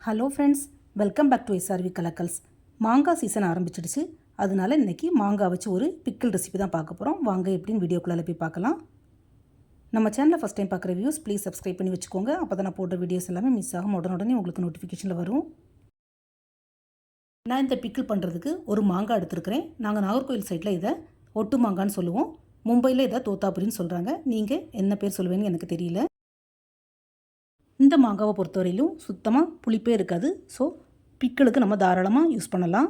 Hello friends, welcome back to SRV கலக்கல்ஸ். மாங்காய் season ஆரம்பிச்சிடுச்சு. அதனால இன்றைக்கி மாங்காய் வச்சு ஒரு பிக்கிள் ரெசிபி தான் பார்க்க போகிறோம். வாங்க எப்படின்னு வீடியோக்குள்ளே போய் பார்க்கலாம். நம்ம சேனலில் ஃபஸ்ட் டைம் பார்க்குற வியூஸ் ப்ளீஸ் சப்ஸ்கிரைப் பண்ணி வச்சுக்கோங்க. அப்போ தான் நான் போடுற வீடியோஸ் எல்லாமே மிஸ் ஆகும், உடனே உங்களுக்கு நோட்டிஃபிகேஷனில் வரும். நான் இந்த பிக்கிள் பண்ணுறதுக்கு ஒரு மாங்காய் எடுத்துருக்கிறேன். நாங்கள் நாகர்கோவில் சைடில் இதை ஒட்டு மாங்கான்னு சொல்லுவோம். மும்பையில் இதை தோத்தாபுரின்னு சொல்கிறாங்க. நீங்கள் என்ன பேர் சொல்லுவேன்னு எனக்கு தெரியல. இந்த மாங்காவை பொறுத்தவரையிலும் சுத்தமாக புளிப்பே இருக்காது. ஸோ பிக்கிளுக்கு நம்ம தாராளமாக யூஸ் பண்ணலாம்.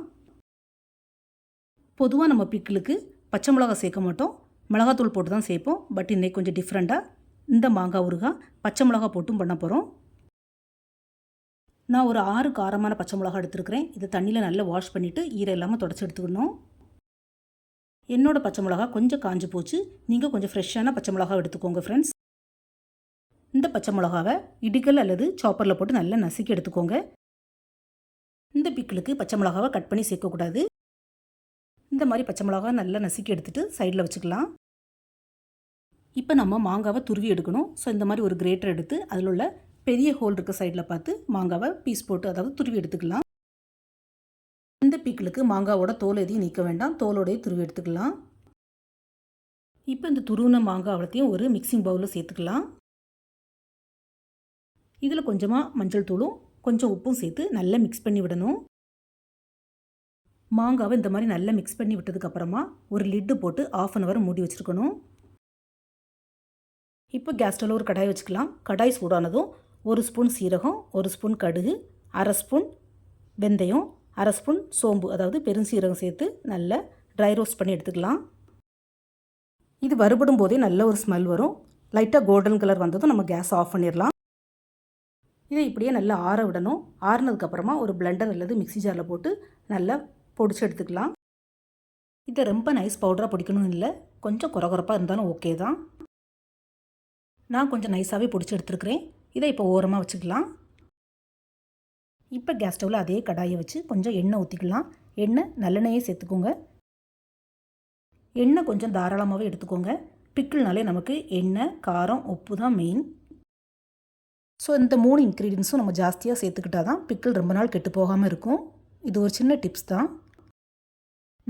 பொதுவாக நம்ம பிக்கிளுக்கு பச்சை மிளகா சேர்க்க மாட்டோம், மிளகாத்தூள் போட்டு தான் சேர்ப்போம். பட் இன்றைக்கி கொஞ்சம் டிஃப்ரெண்ட்டாக இந்த மாங்காய் ஊறுகாய் பச்சை மிளகா போட்டும் பண்ண போகிறோம். நான் ஒரு 6 காரமான பச்சை மிளகா எடுத்துருக்கிறேன். இதை தண்ணியில் நல்லா வாஷ் பண்ணிவிட்டு ஈரம் இல்லாமல் தொடச்சி எடுத்துக்கணும். என்னோடய பச்சை மிளகா கொஞ்சம் காஞ்சி போச்சு. நீங்கள் கொஞ்சம் ஃப்ரெஷ்ஷான பச்சை மிளகா எடுத்துக்கோங்க ஃப்ரெண்ட்ஸ். இந்த பச்சை மிளகாவை இடிக்கல் அல்லது சாப்பரில் போட்டு நல்லா நசுக்கி எடுத்துக்கோங்க. இந்த பிக்கிளுக்கு பச்சை மிளகாவை கட் பண்ணி சேர்க்கக்கூடாது. இந்த மாதிரி பச்சை மிளகாவை நல்லா நசுக்கி எடுத்துகிட்டு சைடில் வச்சுக்கலாம். இப்போ நம்ம மாங்காவை துருவி எடுக்கணும். ஸோ இந்த மாதிரி ஒரு கிரேட்டர் எடுத்து அதில் உள்ள பெரிய ஹோல் இருக்க சைடில் பார்த்து மாங்காவை பீஸ் போட்டு அதாவது துருவி எடுத்துக்கலாம். இந்த பிக்கிளுக்கு மாங்காவோட தோல் எதையும் நீக்க வேண்டாம், தோலோடையே துருவி எடுத்துக்கலாம். இப்போ இந்த துருவின மாங்காய் அவ்வளோத்தையும் ஒரு மிக்சிங் பவுலில் சேர்த்துக்கலாம். இதில் கொஞ்சமாக மஞ்சள் தூளும் கொஞ்சம் உப்பும் சேர்த்து நல்லா மிக்ஸ் பண்ணி விடணும். மாங்காவை இந்த மாதிரி நல்லா மிக்ஸ் பண்ணி விட்டதுக்கப்புறமா ஒரு லிட்டு போட்டு 1/2 hour மூடி வச்சுருக்கணும். இப்போ கேஸ் ஸ்டவ்வில் ஒரு கடாய் வச்சுக்கலாம். கடாய் சூடானதும் 1 ஸ்பூன் சீரகம், 1 ஸ்பூன் கடுகு, 1/2 ஸ்பூன் வெந்தயம், 1/2 ஸ்பூன் சோம்பு அதாவது பெருஞ்சீரகம் சேர்த்து நல்லா ட்ரை ரோஸ்ட் பண்ணி எடுத்துக்கலாம். இது வறுபடும் போதே நல்ல ஒரு ஸ்மெல் வரும். லைட்டாக கோல்டன் கலர் வந்ததும் நம்ம கேஸ் ஆஃப் பண்ணிடலாம். இதை இப்படியே நல்லா ஆற விடணும். ஆறுனதுக்கப்புறமா ஒரு பிளெண்டர் அல்லது மிக்ஸி ஜாரில் போட்டு நல்லா பொடிச்சு எடுத்துக்கலாம். இதை ரொம்ப நைஸ் பவுடராக பொடிக்கணும்னு இல்லை, கொஞ்சம் குறகுறப்பாக இருந்தாலும் ஓகே தான். நான் கொஞ்சம் நைஸாகவே பொடிச்சு எடுத்துருக்கிறேன். இதை இப்போ ஓரமாக வச்சுக்கலாம். இப்போ கேஸ் ஸ்டவ்வில் அதே கடாயை வச்சு கொஞ்சம் எண்ணெய் ஊற்றிக்கலாம். எண்ணெய் நல்லெண்ணெயே சேர்த்துக்கோங்க. எண்ணெய் கொஞ்சம் தாராளமாகவே எடுத்துக்கோங்க. பிக்கிள்னாலே நமக்கு எண்ணெய், காரம், உப்பு தான் மெயின். ஸோ இந்த 3 இன்க்ரீடியன்ஸும் நம்ம ஜாஸ்தியாக சேர்த்துக்கிட்டா தான் பிக்கிள் ரொம்ப நாள் கெட்டு போகாமல் இருக்கும். இது ஒரு சின்ன டிப்ஸ் தான்.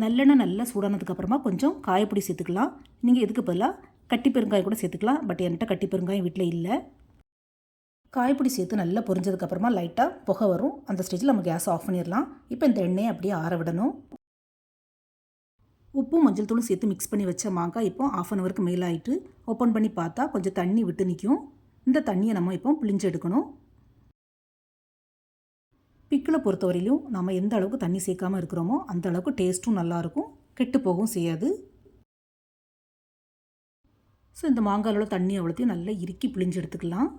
நல்லெண்ணெய் நல்லா சூடானதுக்கப்புறமா கொஞ்சம் காயப்பொடி சேர்த்துக்கலாம். நீங்கள் இதுக்கு பதிலாக கட்டி பெருங்காயம் கூட சேர்த்துக்கலாம். பட் என்கிட்ட கட்டி பெருங்காயம் வீட்டில் இல்லை. காயப்பொடி சேர்த்து நல்லா பொரிஞ்சதுக்கப்புறமா லைட்டாக புகை வரும். அந்த ஸ்டேஜில் நம்ம கேஸ் ஆஃப் பண்ணிடலாம். இப்போ இந்த எண்ணெயை அப்படியே ஆற விடணும். உப்பும் மஞ்சள் தூளும் சேர்த்து மிக்ஸ் பண்ணி வச்ச மாங்காய் இப்போ 1/2 hourக்கு மேலே ஆகிட்டு ஓப்பன் பண்ணி பார்த்தா கொஞ்சம் தண்ணி விட்டு நிற்கும். இந்த தண்ணியை நம்ம இப்போ பிழிஞ்சு எடுக்கணும். பிக்கிளை பொறுத்தவரையிலும் நம்ம எந்த அளவுக்கு தண்ணி சேர்க்காமல் இருக்கிறோமோ அந்த அளவுக்கு டேஸ்ட்டும் நல்லாயிருக்கும், கெட்டு போகவும் செய்யாது. ஸோ இந்த மாங்காயோட தண்ணி அவ்வளோத்தையும் நல்லா இறுக்கி பிழிஞ்சு எடுத்துக்கலாம்.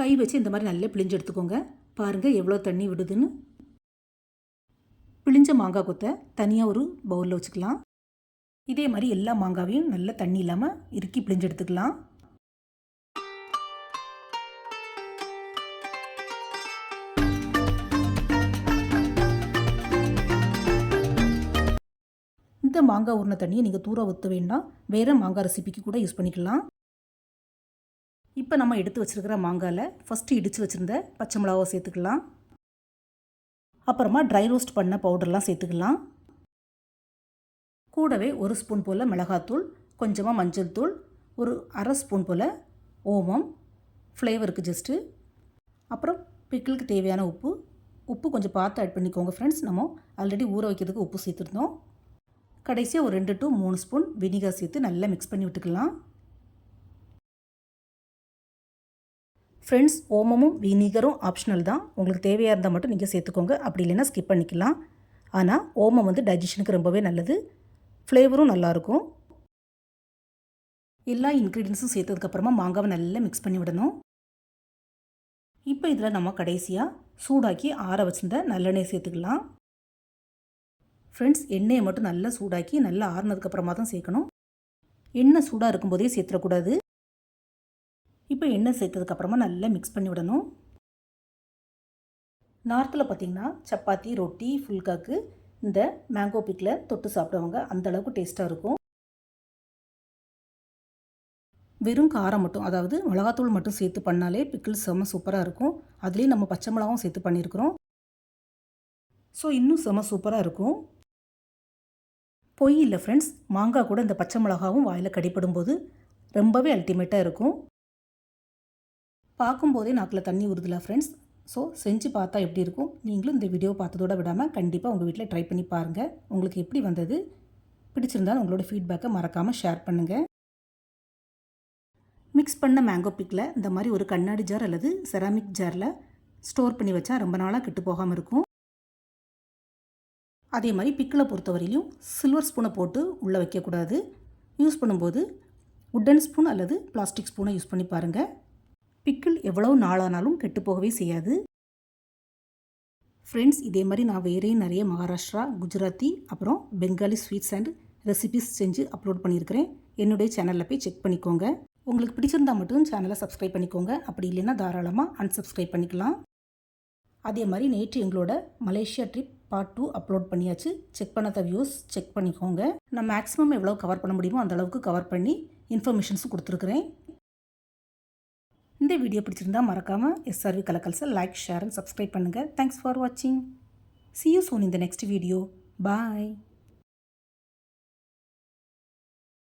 கை வச்சு இந்த மாதிரி நல்லா பிழிஞ்சு எடுத்துக்கோங்க. பாருங்கள் எவ்வளோ தண்ணி விடுதுன்னு. பிழிஞ்ச மாங்காய் கொத்தை தனியாக ஒரு பவுலில் வச்சுக்கலாம். இதே மாதிரி எல்லா மாங்காவையும் நல்லா தண்ணி இல்லாமல் இறுக்கி பிழிஞ்சு எடுத்துக்கலாம். இந்த மாங்காய் ஊறின தண்ணியை நீங்கள் தூர ஊற்ற வேண்டாம், வேறு மாங்காய் ரெசிபிக்கு கூட யூஸ் பண்ணிக்கலாம். இப்போ நம்ம எடுத்து வச்சுருக்கிற மாங்காயில் ஃபஸ்ட்டு இடித்து வச்சுருந்த பச்சை மிளகாவை சேர்த்துக்கலாம். அப்புறமா ட்ரை ரோஸ்ட் பண்ண பவுடர்லாம் சேர்த்துக்கலாம். கூடவே 1 ஸ்பூன் போல் மிளகாத்தூள், கொஞ்சமாக மஞ்சள் தூள், ஒரு 1/2 ஸ்பூன் போல் ஓமம் ஃப்ளேவருக்கு ஜஸ்ட்டு. அப்புறம் பிக்கிளுக்கு தேவையான உப்பு கொஞ்சம் பார்த்து ஆட் பண்ணிக்கோங்க ஃப்ரெண்ட்ஸ். நம்ம ஆல்ரெடி ஊற வைக்கிறதுக்கு உப்பு சேர்த்துருந்தோம். கடைசியாக ஒரு 2 to 3 ஸ்பூன் வினிகர் சேர்த்து நல்லா மிக்ஸ் பண்ணி விட்டுக்கலாம். ஃப்ரெண்ட்ஸ், ஓமமும் வினிகரும் ஆப்ஷனல் தான். உங்களுக்கு தேவையாக இருந்தால் மட்டும் நீங்கள் சேர்த்துக்கோங்க, அப்படி இல்லைன்னா ஸ்கிப் பண்ணிக்கலாம். ஆனால் ஓமம் வந்து டைஜஷனுக்கு ரொம்பவே நல்லது, ஃப்ளேவரும் நல்லாயிருக்கும். எல்லா இன்க்ரீடியன்ஸும் சேர்த்ததுக்கப்புறமா மாங்காவை நல்லா மிக்ஸ் பண்ணி விடணும். இப்போ இதில் நம்ம கடைசியாக சூடாக்கி ஆற வச்சுருந்த நல்லெண்ணெய் சேர்த்துக்கலாம். ஃப்ரெண்ட்ஸ், எண்ணெயை மட்டும் நல்லா சூடாக்கி நல்லா ஆறுனதுக்கப்புறமா தான் சேர்க்கணும். எண்ணெய் சூடாக இருக்கும்போதே சேர்த்துடக்கூடாது. இப்போ எண்ணெய் சேர்த்ததுக்கப்புறமா நல்லா மிக்ஸ் பண்ணி விடணும். நார்த்தில் பார்த்திங்கன்னா சப்பாத்தி, ரொட்டி, ஃபுல்காக்கு இந்த மேங்கோ பிக்கில் தொட்டு சாப்பிடுவாங்க. அந்தளவுக்கு டேஸ்ட்டாக இருக்கும். வெறும் காரம் மட்டும், அதாவது மிளகாத்தூள் மட்டும் சேர்த்து பண்ணாலே பிக்கிள் செம்ம சூப்பராக இருக்கும். அதுலேயும் நம்ம பச்சை மிளகாவும் சேர்த்து பண்ணியிருக்கிறோம். ஸோ இன்னும் செம்ம சூப்பராக இருக்கும். பொய் இல்லை ஃப்ரெண்ட்ஸ், மாங்காய் கூட இந்த பச்சை மிளகாவும் வாயில் கடிப்படும் போது ரொம்பவே அல்டிமேட்டாக இருக்கும். பார்க்கும்போதே நாக்கில் தண்ணி ஊறுதுல ஃப்ரெண்ட்ஸ். ஸோ செஞ்சு பார்த்தா எப்படி இருக்கும், நீங்களும் இந்த வீடியோ பார்த்ததோடு விடாமல் கண்டிப்பாக உங்கள் வீட்டில் ட்ரை பண்ணி பாருங்கள். உங்களுக்கு எப்படி வந்தது, பிடிச்சிருந்தாலும் உங்களோட ஃபீட்பேக்கை மறக்காமல் ஷேர் பண்ணுங்கள். மிக்ஸ் பண்ண மேங்கோ பிக்கில் இந்த மாதிரி ஒரு கண்ணாடி ஜார் அல்லது செராமிக் ஜாரில் ஸ்டோர் பண்ணி வச்சா ரொம்ப நாளாக கெட்டு போகாமல் இருக்கும். அதே மாதிரி பிக்கில் பொறுத்தவரையிலும் சில்வர் ஸ்பூனை போட்டு உள்ளே வைக்கக்கூடாது. யூஸ் பண்ணும்போது உட்டன் ஸ்பூன் அல்லது பிளாஸ்டிக் ஸ்பூனை யூஸ் பண்ணி பாருங்கள். பிக்கிள் எவ்வளவு நாளானாலும் கெட்டு போகவே செய்யாது. ஃப்ரெண்ட்ஸ், இதே மாதிரி நான் வேறையும் நிறைய மகாராஷ்டிரா, குஜராத்தி, அப்புறம் பெங்காலி ஸ்வீட்ஸ் அண்ட் ரெசிபிஸ் செஞ்சு அப்லோட் பண்ணியிருக்கிறேன். என்னுடைய சேனலில் போய் செக் பண்ணிக்கோங்க. உங்களுக்கு பிடிச்சிருந்தா மட்டும் சேனலை சப்ஸ்கிரைப் பண்ணிக்கோங்க. அப்படி இல்லைன்னா தாராளமாக அன்சப்ஸ்கிரைப் பண்ணிக்கலாம். அதே மாதிரி நேற்று எங்களோட மலேசியா ட்ரிப் பார்ட் 2 அப்லோட் பண்ணியாச்சு. செக் பண்ணாத வியூஸ் செக் பண்ணிக்கோங்க. நான் மேக்ஸிமம் எவ்வளோ கவர் பண்ண முடியுமோ அந்த அளவுக்கு கவர் பண்ணி இன்ஃபர்மேஷன்ஸும் கொடுத்துருக்குறேன். இந்த வீடியோ பிடிச்சிருந்தா மறக்காமல் SRV கலக்கல்ஸை லைக், ஷேர் அண்ட் சப்ஸ்கிரைப் பண்ணுங்கள். தேங்க்ஸ் ஃபார் வாட்சிங். See you soon in the next video. Bye.